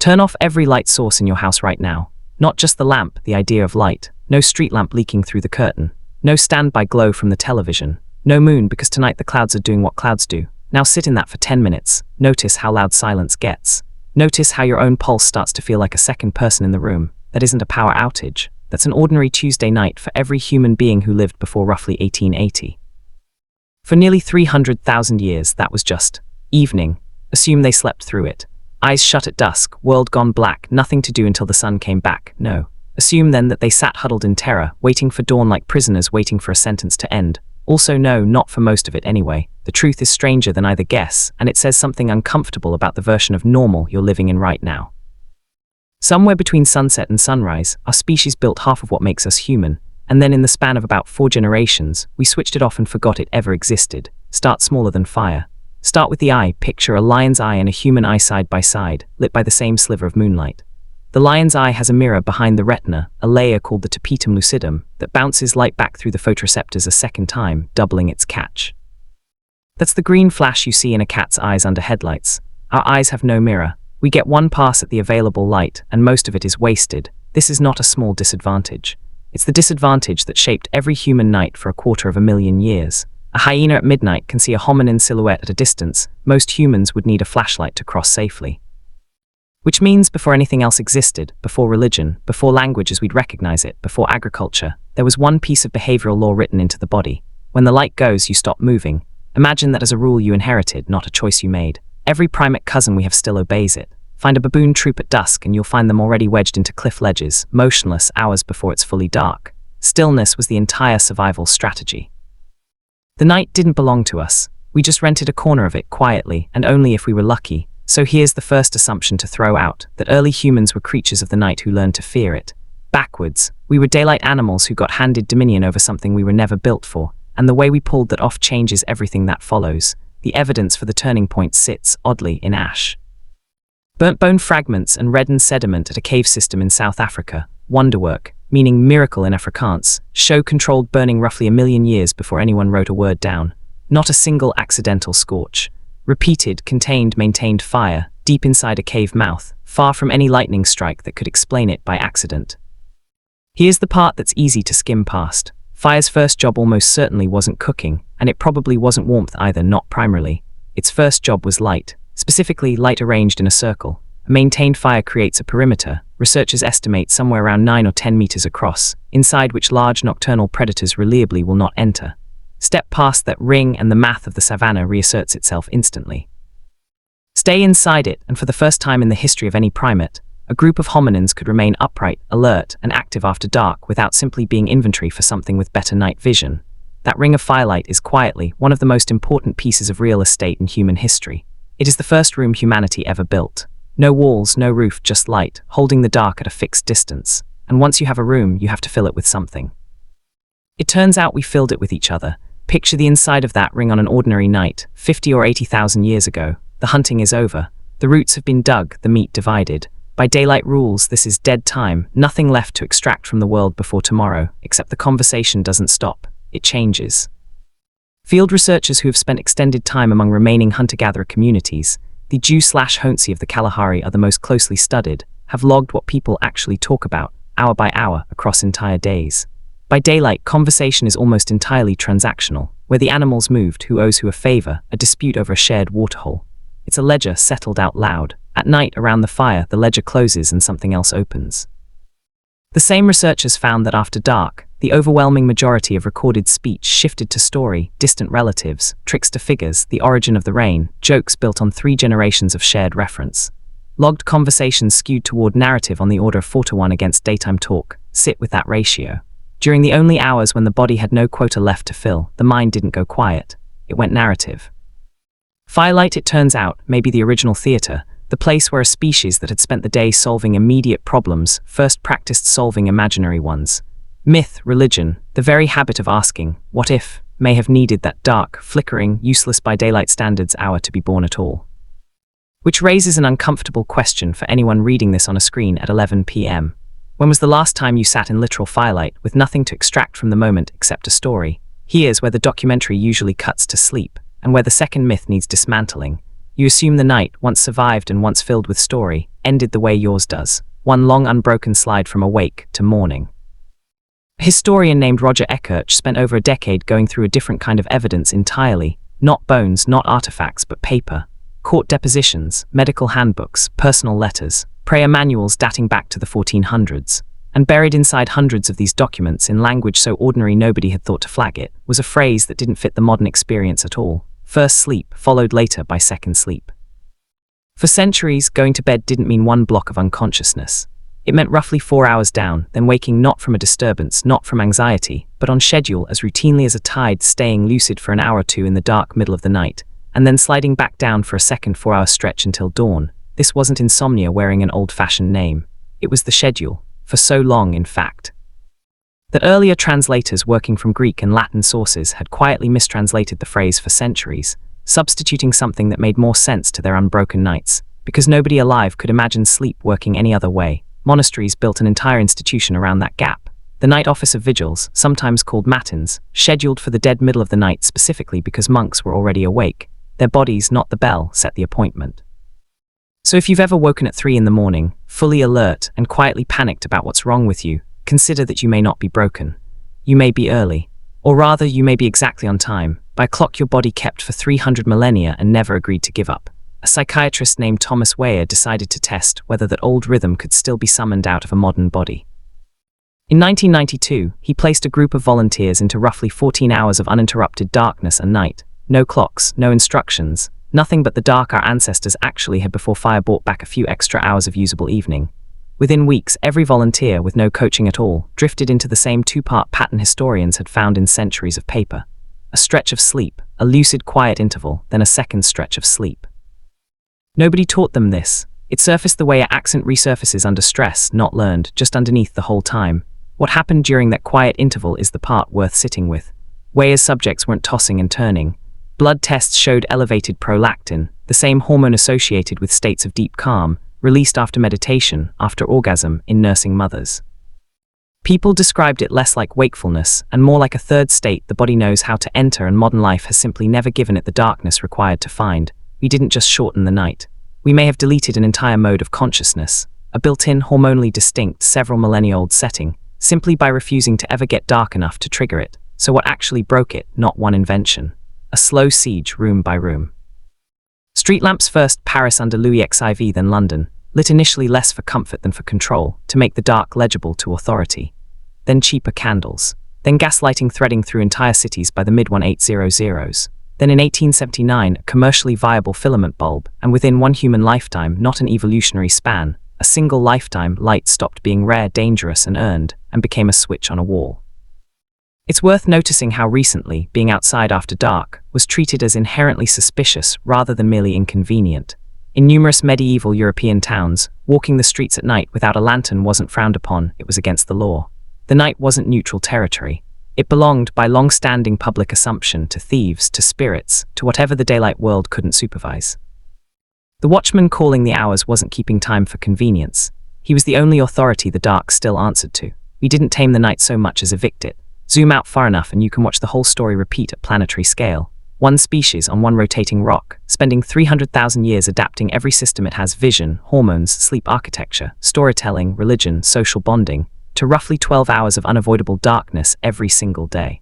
Turn off every light source in your house right now. Not just the lamp, the idea of light. No street lamp leaking through the curtain. No standby glow from the television. No moon because tonight the clouds are doing what clouds do. Now sit in that for 10 minutes. Notice how loud silence gets. Notice how your own pulse starts to feel like a second person in the room. That isn't a power outage. That's an ordinary Tuesday night for every human being who lived before roughly 1880. For nearly 300,000 years, that was just evening. Assume they slept through it. Eyes shut at dusk, world gone black, nothing to do until the sun came back. No. Assume then that they sat huddled in terror, waiting for dawn like prisoners waiting for a sentence to end. Also no, not for most of it anyway. The truth is stranger than either guess, and it says something uncomfortable about the version of normal you're living in right now. Somewhere between sunset and sunrise, our species built half of what makes us human, and then in the span of about 4 generations, we switched it off and forgot it ever existed. Start smaller than fire. Start with the eye. Picture a lion's eye and a human eye side by side, lit by the same sliver of moonlight. The lion's eye has a mirror behind the retina, a layer called the tapetum lucidum, that bounces light back through the photoreceptors a second time, doubling its catch. That's the green flash you see in a cat's eyes under headlights. Our eyes have no mirror. We get one pass at the available light, and most of it is wasted. This is not a small disadvantage. It's the disadvantage that shaped every human night for 250,000 years. A hyena at midnight can see a hominin silhouette at a distance. Most humans would need a flashlight to cross safely. Which means before anything else existed, before religion, before language as we'd recognize it, before agriculture, there was one piece of behavioral law written into the body. When the light goes, you stop moving. Imagine that as a rule you inherited, not a choice you made. Every primate cousin we have still obeys it. Find a baboon troop at dusk and you'll find them already wedged into cliff ledges, motionless hours before it's fully dark. Stillness was the entire survival strategy. The night didn't belong to us. We just rented a corner of it quietly, and only if we were lucky. So here's the first assumption to throw out, that early humans were creatures of the night who learned to fear it. Backwards, we were daylight animals who got handed dominion over something we were never built for, and the way we pulled that off changes everything that follows. The evidence for the turning point sits, oddly, in ash. Burnt bone fragments and reddened sediment at a cave system in South Africa, wonderwork, meaning miracle in Afrikaans, show controlled burning roughly 1 million years before anyone wrote a word down. Not a single accidental scorch. Repeated, contained, maintained fire, deep inside a cave mouth, far from any lightning strike that could explain it by accident. Here's the part that's easy to skim past. Fire's first job almost certainly wasn't cooking, and it probably wasn't warmth either, not primarily. Its first job was light, specifically light arranged in a circle. A maintained fire creates a perimeter, researchers estimate somewhere around 9 or 10 meters across, inside which large nocturnal predators reliably will not enter. Step past that ring and the math of the savannah reasserts itself instantly. Stay inside it, and for the first time in the history of any primate, a group of hominins could remain upright, alert, and active after dark without simply being inventory for something with better night vision. That ring of firelight is quietly one of the most important pieces of real estate in human history. It is the first room humanity ever built. No walls, no roof, just light, holding the dark at a fixed distance. And once you have a room, you have to fill it with something. It turns out we filled it with each other. Picture the inside of that ring on an ordinary night, 50 or 80,000 years ago. The hunting is over. The roots have been dug, the meat divided. By daylight rules, this is dead time, nothing left to extract from the world before tomorrow, except the conversation doesn't stop. It changes. Field researchers who have spent extended time among remaining hunter-gatherer communities, the Jew/Hontsi of the Kalahari are the most closely studied, have logged what people actually talk about, hour by hour, across entire days. By daylight, conversation is almost entirely transactional, where the animals moved, who owes who a favor, a dispute over a shared waterhole. It's a ledger settled out loud. At night, around the fire, the ledger closes and something else opens. The same researchers found that after dark, the overwhelming majority of recorded speech shifted to story, distant relatives, trickster figures, the origin of the rain, jokes built on 3 generations of shared reference. Logged conversations skewed toward narrative on the order of 4-to-1 against daytime talk. Sit with that ratio. During the only hours when the body had no quota left to fill, the mind didn't go quiet. It went narrative. Firelight, it turns out, may be the original theater, the place where a species that had spent the day solving immediate problems first practiced solving imaginary ones. Myth, religion, the very habit of asking, what if, may have needed that dark, flickering, useless by daylight standards hour to be born at all. Which raises an uncomfortable question for anyone reading this on a screen at 11 p.m. When was the last time you sat in literal firelight with nothing to extract from the moment except a story? Here's where the documentary usually cuts to sleep, and where the second myth needs dismantling. You assume the night, once survived and once filled with story, ended the way yours does. One long unbroken slide from awake to morning. A historian named Roger Ekirch spent over a decade going through a different kind of evidence entirely. Not bones, not artifacts, but paper. Court depositions, medical handbooks, personal letters, prayer manuals dating back to the 1400s. And buried inside hundreds of these documents, in language so ordinary nobody had thought to flag it, was a phrase that didn't fit the modern experience at all. First sleep, followed later by second sleep. For centuries, going to bed didn't mean one block of unconsciousness. It meant roughly 4 hours down, then waking not from a disturbance, not from anxiety, but on schedule as routinely as a tide, staying lucid for an hour or two in the dark middle of the night, and then sliding back down for a second 4-hour stretch until dawn. This wasn't insomnia wearing an old-fashioned name. It was the schedule, for so long in fact, that earlier translators working from Greek and Latin sources had quietly mistranslated the phrase for centuries, substituting something that made more sense to their unbroken nights, because nobody alive could imagine sleep working any other way. Monasteries built an entire institution around that gap. The night office of vigils, sometimes called matins, scheduled for the dead middle of the night specifically because monks were already awake. Their bodies, not the bell, set the appointment. So if you've ever woken at 3 in the morning, fully alert and quietly panicked about what's wrong with you, consider that you may not be broken. You may be early. Or rather, you may be exactly on time, by a clock your body kept for 300 millennia and never agreed to give up. A psychiatrist named Thomas Wehr decided to test whether that old rhythm could still be summoned out of a modern body. In 1992, he placed a group of volunteers into roughly 14 hours of uninterrupted darkness and night. No clocks, no instructions, nothing but the dark our ancestors actually had before fire brought back a few extra hours of usable evening. Within weeks, every volunteer, with no coaching at all, drifted into the same 2-part pattern historians had found in centuries of paper. A stretch of sleep, a lucid quiet interval, then a second stretch of sleep. Nobody taught them this. It surfaced the way an accent resurfaces under stress, not learned, just underneath the whole time. What happened during that quiet interval is the part worth sitting with. Wehr's subjects weren't tossing and turning. Blood tests showed elevated prolactin, the same hormone associated with states of deep calm, released after meditation, after orgasm, in nursing mothers. People described it less like wakefulness and more like a third state the body knows how to enter, and modern life has simply never given it the darkness required to find. We didn't just shorten the night. We may have deleted an entire mode of consciousness, a built-in, hormonally distinct, several millennia-old setting, simply by refusing to ever get dark enough to trigger it. So what actually broke it? Not one invention. A slow siege, room by room. Street lamps first, Paris under Louis XIV, then London, lit initially less for comfort than for control, to make the dark legible to authority. Then cheaper candles. Then gaslighting threading through entire cities by the mid-1800s. Then in 1879, a commercially viable filament bulb, and within one human lifetime, not an evolutionary span, a single lifetime, light stopped being rare, dangerous, and earned, and became a switch on a wall. It's worth noticing how recently, being outside after dark was treated as inherently suspicious rather than merely inconvenient. In numerous medieval European towns, walking the streets at night without a lantern wasn't frowned upon, it was against the law. The night wasn't neutral territory. It belonged, by long-standing public assumption, to thieves, to spirits, to whatever the daylight world couldn't supervise. The watchman calling the hours wasn't keeping time for convenience. He was the only authority the dark still answered to. We didn't tame the night so much as evict it. Zoom out far enough and you can watch the whole story repeat at planetary scale. One species on one rotating rock, spending 300,000 years adapting every system it has: vision, hormones, sleep architecture, storytelling, religion, social bonding, to roughly 12 hours of unavoidable darkness every single day.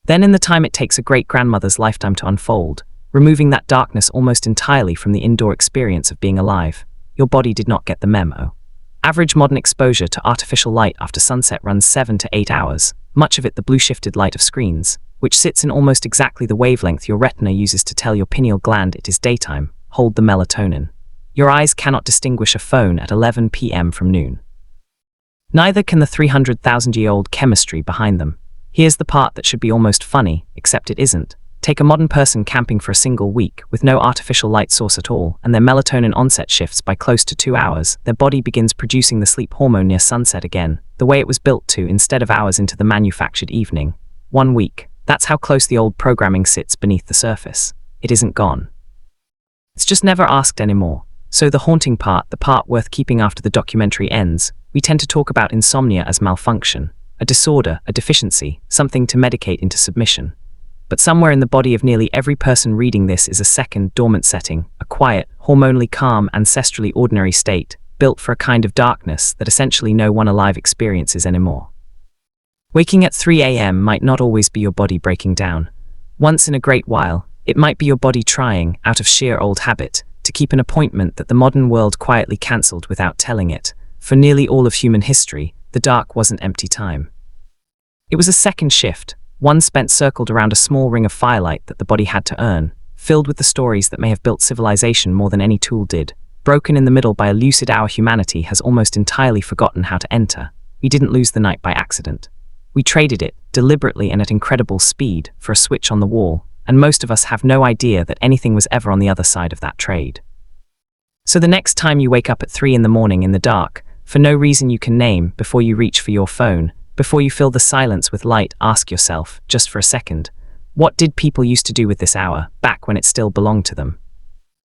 Then in the time it takes a great-grandmother's lifetime to unfold, removing that darkness almost entirely from the indoor experience of being alive, your body did not get the memo. Average modern exposure to artificial light after sunset runs 7 to 8 hours, much of it the blue-shifted light of screens, which sits in almost exactly the wavelength your retina uses to tell your pineal gland it is daytime. Hold the melatonin. Your eyes cannot distinguish a phone at 11 p.m. from noon. Neither can the 300,000-year-old chemistry behind them. Here's the part that should be almost funny, except it isn't. Take a modern person camping for a single week, with no artificial light source at all, and their melatonin onset shifts by close to 2 hours. Their body begins producing the sleep hormone near sunset again, the way it was built to, instead of hours into the manufactured evening. 1 week. That's how close the old programming sits beneath the surface. It isn't gone. It's just never asked anymore. So the haunting part, the part worth keeping after the documentary ends, we tend to talk about insomnia as malfunction, a disorder, a deficiency, something to medicate into submission. But somewhere in the body of nearly every person reading this is a second, dormant setting, a quiet, hormonally calm, ancestrally ordinary state, built for a kind of darkness that essentially no one alive experiences anymore. Waking at 3 a.m. might not always be your body breaking down. Once in a great while, it might be your body trying, out of sheer old habit, to keep an appointment that the modern world quietly cancelled without telling it. For nearly all of human history, the dark wasn't empty time. It was a second shift, one spent circled around a small ring of firelight that the body had to earn, filled with the stories that may have built civilization more than any tool did. Broken in the middle by a lucid hour, humanity has almost entirely forgotten how to enter. We didn't lose the night by accident. We traded it, deliberately and at incredible speed, for a switch on the wall, and most of us have no idea that anything was ever on the other side of that trade. So the next time you wake up at 3 in the morning in the dark, for no reason you can name, before you reach for your phone, before you fill the silence with light, ask yourself, just for a second, what did people used to do with this hour, back when it still belonged to them?